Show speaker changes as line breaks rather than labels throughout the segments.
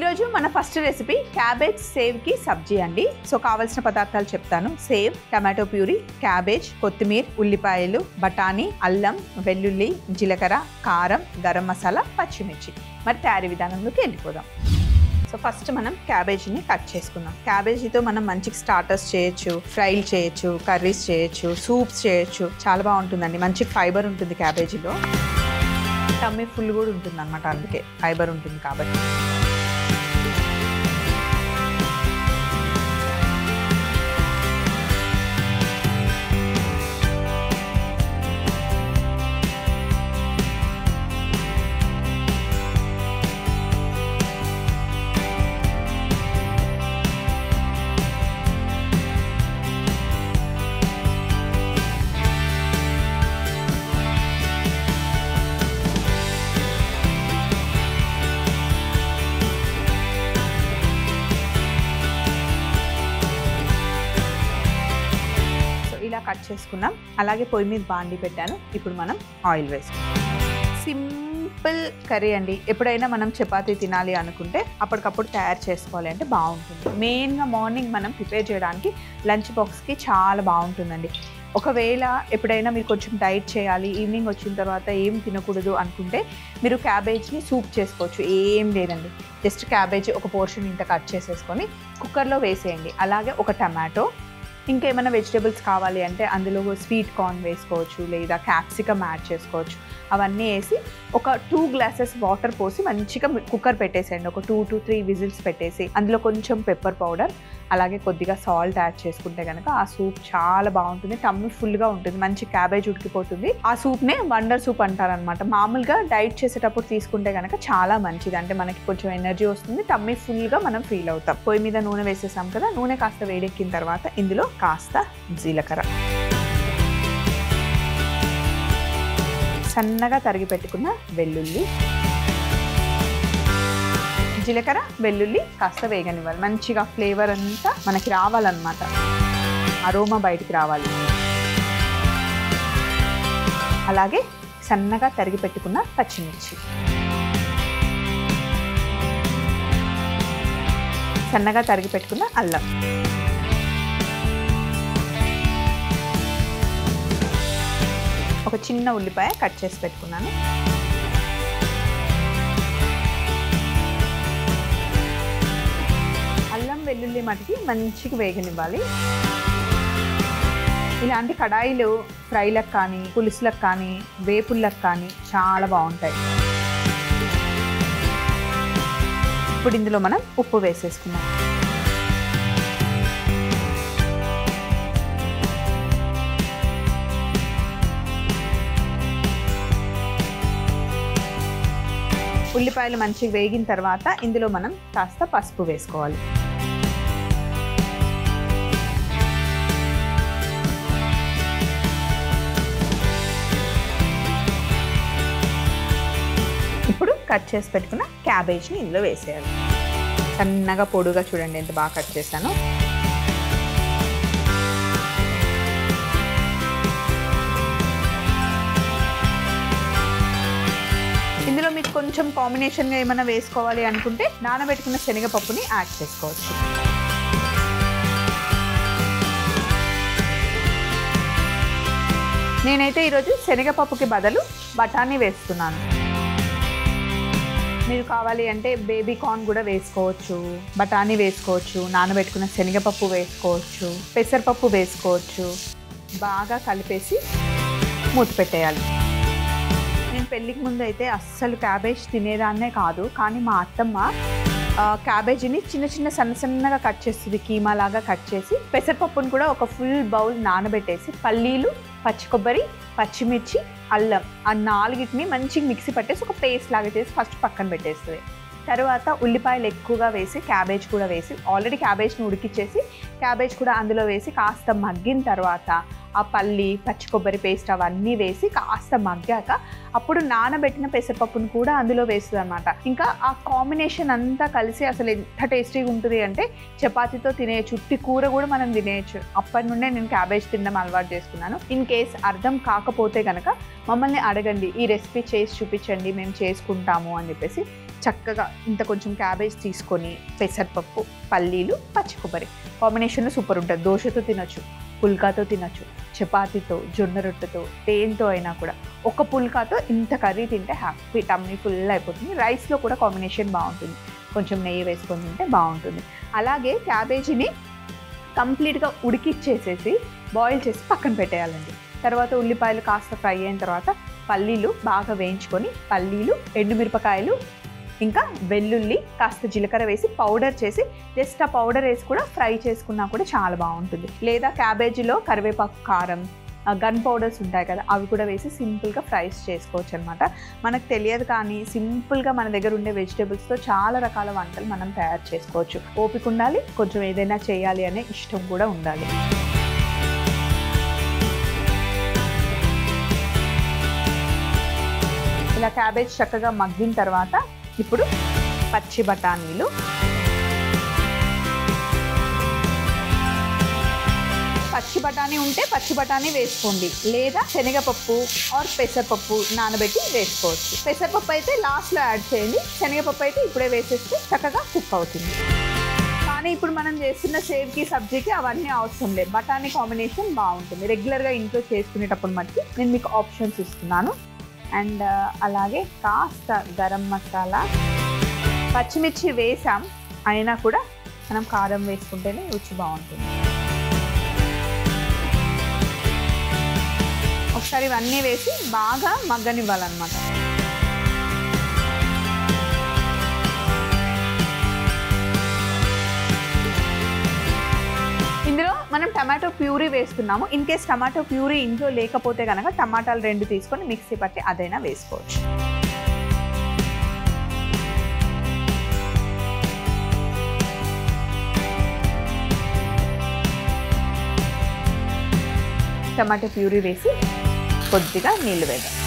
ఈరోజు మన first recipe cabbage save కి సబ్జీ అండి. సో కావాల్సిన పదార్థాలు చెప్తాను. సేవ్, టమాటో ప్యూరీ, క్యాబేజ్, కొత్తిమీర, ఉల్లిపాయలు, బఠానీ, అల్లం, వెల్లుల్లి, జీలకర్ర, కారం, గరం మసాలా, పచ్చిమిర్చి. మరి తయారీ విధానంలోకి వెళ్ళిపోదాం. సో ఫస్ట్ మనం క్యాబేజీని కట్ చేసుకుందాం. క్యాబేజీతో మనం మంచిగా స్టార్టర్స్ చేయొచ్చు, ఫ్రైలు చేయొచ్చు, కర్రీస్ చేయొచ్చు, సూప్స్ చేయొచ్చు. చాలా బాగుంటుందండి. మంచి ఫైబర్ ఉంటుంది క్యాబేజీలో. టమ్మీ ఫుల్ కూడా ఉంటుంది అన్నమాట, అందుకే ఫైబర్ ఉంటుంది కాబట్టి. ఇలా కట్ చేసుకున్నాం. అలాగే పొయ్యి మీద బాండి పెట్టాను. ఇప్పుడు మనం ఆయిల్ వేసుకుందాం. సింపుల్ కర్రీ అండి. ఎప్పుడైనా మనం చపాతీ తినాలి అనుకుంటే అప్పటికప్పుడు తయారు చేసుకోవాలి అంటే బాగుంటుంది. మెయిన్గా మార్నింగ్ మనం ప్రిపేర్ చేయడానికి లంచ్ బాక్స్కి చాలా బాగుంటుందండి. ఒకవేళ ఎప్పుడైనా మీరు కొంచెం డైట్ చేయాలి, ఈవినింగ్ వచ్చిన తర్వాత ఏం తినకూడదు అనుకుంటే మీరు క్యాబేజ్ని సూప్ చేసుకోవచ్చు. ఏం లేదండి, జస్ట్ క్యాబేజీ ఒక పోర్షన్ ఇంత కట్ చేసేసుకొని కుక్కర్లో వేసేయండి. అలాగే ఒక టమాటో, ఇంకేమైనా వెజిటేబుల్స్ కావాలి అంటే అందులో స్వీట్ కార్న్ వేసుకోవచ్చు, లేదా క్యాప్సికమ్ యాడ్ చేసుకోవచ్చు. అవన్నీ వేసి ఒక 2 గ్లాసెస్ వాటర్ పోసి మంచిగా కుక్కర్ పెట్టేసేయండి. ఒక 2 to 3 విజిల్స్ పెట్టేసి అందులో కొంచెం పెప్పర్ పౌడర్, అలాగే కొద్దిగా సాల్ట్ యాడ్ చేసుకుంటే కనుక ఆ సూప్ చాలా బాగుంటుంది. టమ్మీ ఫుల్గా ఉంటుంది, మంచి క్యాబేజ్ ఉడికిపోతుంది. ఆ సూప్నే వండర్ సూప్ అంటారనమాట. మామూలుగా డైట్ చేసేటప్పుడు తీసుకుంటే కనుక చాలా మంచిది. అంటే మనకి కొంచెం ఎనర్జీ వస్తుంది, టమ్మీ ఫుల్గా మనం ఫీల్ అవుతాం. పొయ్యి మీద నూనె వేసేసాం కదా, నూనె కాస్త వేడెక్కిన తర్వాత ఇందులో కాస్త జీలకర్ర, సన్నగా తరిగి పెట్టుకున్న వెల్లుల్లి, జీలకర్ర వెల్లుల్లి కాస్త వేగనివ్వాలి. మంచిగా ఫ్లేవర్ అంతా మనకి రావాలన్నమాట, అరోమా బయటికి రావాలి. అలాగే సన్నగా తరిగి పెట్టుకున్న పచ్చిమిర్చి, సన్నగా తరిగి పెట్టుకున్న అల్లం, ఒక చిన్న ఉల్లిపాయ కట్ చేసి పెట్టుకున్నాను. అల్లం వెల్లుల్లి మటుకి మంచిగా వేగనివ్వాలి. ఇలాంటి కడాయిలు ఫ్రైలకు కానీ, పులుసులకు కానీ, వేపుళ్ళకు కానీ చాలా బాగుంటాయి. ఇప్పుడు ఇందులో మనం ఉప్పు వేసేసుకున్నాం. ఉల్లిపాయలు మంచిగా వేగిన తర్వాత ఇందులో మనం కాస్త పసుపు వేసుకోవాలి. ఇప్పుడు కట్ చేసి పెట్టుకున్న క్యాబేజ్ని ఇందులో వేసేయాలి. సన్నగా పొడుగా చూడండి ఎంత బాగా కట్ చేశాను. ఇందులో మీకు కొంచెం కాంబినేషన్గా ఏమైనా వేసుకోవాలి అనుకుంటే నానబెట్టుకున్న శనగపప్పుని యాడ్ చేసుకోవచ్చు. నేనైతే ఈరోజు శనగపప్పుకి బదులు బఠానీ వేస్తున్నాను. మీరు కావాలి అంటే బేబీ కార్న్ కూడా వేసుకోవచ్చు, బఠానీ వేసుకోవచ్చు, నానబెట్టుకున్న శనగపప్పు వేసుకోవచ్చు, పెసరపప్పు వేసుకోవచ్చు. బాగా కలిపేసి మూత పెట్టేయాలి. నేను పెళ్ళికి ముందు అయితే అస్సలు క్యాబేజ్ తినేదాన్నే కాదు, కానీ మా అత్తమ్మ క్యాబేజీని చిన్న చిన్న సన్నగా కట్ చేస్తుంది, కీమా లాగా కట్ చేసి పెసరపప్పును కూడా ఒక ఫుల్ బౌల్ నానబెట్టేసి పల్లీలు, పచ్చి కొబ్బరి, పచ్చిమిర్చి, అల్లం ఆ 4టిని మంచిగా మిక్సీ పట్టేసి ఒక పేస్ట్ లాగా చేసి ఫస్ట్ పక్కన పెట్టేస్తుంది. తర్వాత ఉల్లిపాయలు ఎక్కువగా వేసి క్యాబేజ్ కూడా వేసి ఆల్రెడీ క్యాబేజ్ని ఉడికిచ్చేసి క్యాబేజ్ కూడా అందులో వేసి కాస్త మగ్గిన తర్వాత ఆ పల్లి, పచ్చి కొబ్బరి పేస్ట్ అవన్నీ వేసి కాస్త మగ్గాక అప్పుడు నానబెట్టిన పెసరపప్పును కూడా అందులో వేస్తుంది అన్నమాట. ఇంకా ఆ కాంబినేషన్ అంతా కలిసి అసలు ఎంత టేస్టీగా ఉంటుంది అంటే చపాతీతో తినేయచ్చు, ఉట్టి కూర కూడా మనం తినేయచ్చు. అప్పటి నుండే నేను క్యాబేజ్ తినడం అలవాటు చేసుకున్నాను. ఇన్ కేస్ అర్థం కాకపోతే కనుక మమ్మల్ని అడగండి, ఈ రెసిపీ చేసి చూపించండి మేము చేసుకుంటాము అని చెప్పేసి చక్కగా ఇంత కొంచెం క్యాబేజ్ తీసుకొని పెసరపప్పు, పల్లీలు, పచ్చి కొబ్బరి కాంబినేషన్లో సూపర్ ఉంటుంది. దోశతో తినొచ్చు, పుల్కాతో తినొచ్చు, చపాతీతో, జొన్న రొట్టెతో, దేంతో అయినా కూడా. ఒక పుల్కాతో ఇంత కర్రీ తింటే హ్యాపీ టమ్మీ ఫుల్ అయిపోతుంది. రైస్లో కూడా కాంబినేషన్ బాగుంటుంది. కొంచెం నెయ్యి వేసుకొని తింటే బాగుంటుంది. అలాగే క్యాబేజీని కంప్లీట్గా ఉడికిచ్చేసేసి బాయిల్ చేసి పక్కన పెట్టేయాలండి. తర్వాత ఉల్లిపాయలు కాస్త ఫ్రై అయిన తర్వాత పల్లీలు బాగా వేయించుకొని పల్లీలు, ఎండుమిరపకాయలు, ఇంకా వెల్లుల్లి, కాస్త జీలకర్ర వేసి పౌడర్ చేసి జస్ట్ ఆ పౌడర్ వేసి కూడా ఫ్రై చేసుకున్నా కూడా చాలా బాగుంటుంది. లేదా క్యాబేజీలో కరివేపాకు, కారం, గన్ పౌడర్స్ ఉంటాయి కదా, అవి కూడా వేసి సింపుల్గా ఫ్రైస్ చేసుకోవచ్చు అనమాట. మనకు తెలియదు కానీ సింపుల్గా మన దగ్గర ఉండే వెజిటేబుల్స్తో చాలా రకాల వంటలు మనం తయారు చేసుకోవచ్చు. ఓపిక ఉండాలి, కొంచెం ఏదైనా చేయాలి అనే ఇష్టం కూడా ఉండాలి. ఇలా క్యాబేజ్ చక్కగా మగ్గిన తర్వాత ఇప్పుడు పచ్చి బఠానీలు, పచ్చి బఠానీ ఉంటే పచ్చి బఠానీ వేసుకోండి, లేదా శనగపప్పు ఆర్ పెసరపప్పు నానబెట్టి వేసుకోవచ్చు. పెసరపప్పు అయితే లాస్ట్లో యాడ్ చేయండి, శనగపప్పు అయితే ఇప్పుడే వేసేస్తే చక్కగా కుక్ అవుతుంది. కానీ ఇప్పుడు మనం చేస్తున్న సేవ్కి సబ్జీకి అవన్నీ అవసరం లేదు. బఠానీ కాంబినేషన్ బాగుంటుంది. రెగ్యులర్గా ఇంట్లో చేసుకునేటప్పుడు మట్టుకు నేను మీకు ఆప్షన్స్ ఇస్తున్నాను. అండ్ అలాగే కాస్త గరం మసాలా, పచ్చిమిర్చి వేసాం అయినా కూడా మనం కారం వేసుకుంటేనే రుచి బాగుంటుంది. ఒకసారి ఇవన్నీ వేసి బాగా మగ్గనివ్వాలన్నమాట. ఇందులో మనం టమాటో ప్యూరీ వేస్తున్నాము. ఇన్ కేస్ టమాటో ప్యూరీ ఇంట్లో లేకపోతే కనుక టమాటాలు 2 తీసుకొని మిక్సీ పట్టి అదైనా వేసుకోవచ్చు. టమాటో ప్యూరీ వేసి కొద్దిగా నీళ్ళు వేద్దాం.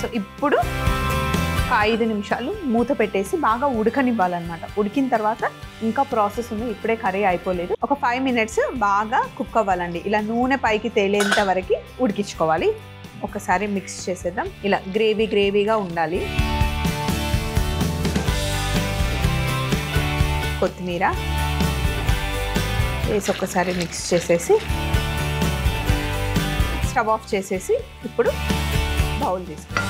సో ఇప్పుడు ఒక 5 నిమిషాలు మూత పెట్టేసి బాగా ఉడకనివ్వాలన్నమాట. ఉడికిన తర్వాత ఇంకా ప్రాసెస్ ఉంది, ఇప్పుడే కర్రీ అయిపోలేదు. ఒక 5 మినిట్స్ బాగా కుక్ అవ్వాలండి. ఇలా నూనె పైకి తేలేంత వరకు ఉడికించుకోవాలి. ఒకసారి మిక్స్ చేసేద్దాం. ఇలా గ్రేవీగా ఉండాలి. కొత్తిమీర వేసి ఒకసారి మిక్స్ చేసేసి స్టవ్ ఆఫ్ చేసేసి ఇప్పుడు బౌల్ తీసుకుందాం.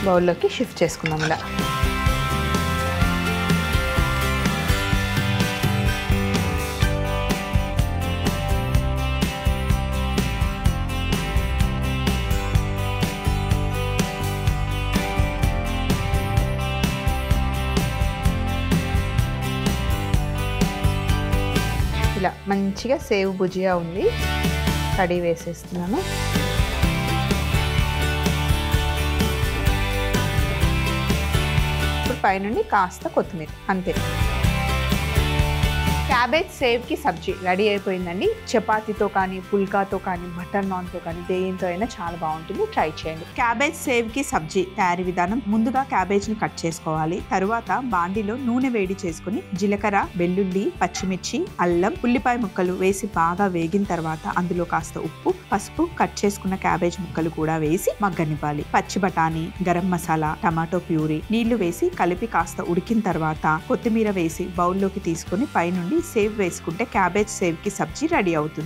బౌల్లోకి షిఫ్ట్ చేసుకుందాం. ఇలా ఇలా మంచిగా సేవ్ భుజియా ఉంది. కడి వేసేస్తున్నాను. పైనుండి కాస్త కొత్తిమీర, అంతే. క్యాబేజ్ సేవ్కి సబ్జీ రెడీ అయిపోయిందండి. చపాతీతో కానీ, పుల్కాతో కానీ, బటర్ నాన్తో కానీ, దేంతో అయినా చాలా బాగుంటుంది. ట్రై చేయండి. క్యాబేజ్ సేవ్కి సబ్జీ తయారీ విధానం: ముందుగా క్యాబేజ్ని కట్ చేసుకోవాలి. తరువాత బాండిలో నూనె వేడి చేసుకుని జీలకర్ర, వెల్లుల్లి, పచ్చిమిర్చి, అల్లం, ఉల్లిపాయ ముక్కలు వేసి బాగా వేగిన తర్వాత అందులో కాస్త ఉప్పు, పసుపు, కట్ చేసుకున్న క్యాబేజ్ ముక్కలు కూడా వేసి మగ్గనివ్వాలి. పచ్చి బఠానీ, గరం మసాలా, టమాటో ప్యూరీ, నీళ్లు వేసి కలిపి కాస్త ఉడికిన తర్వాత కొత్తిమీర వేసి బౌల్లోకి తీసుకుని పైనుండి సేవ్ వేసుకుంటే క్యాబేజ్ సేవ్కి సబ్జీ రెడీ అవుతుంది.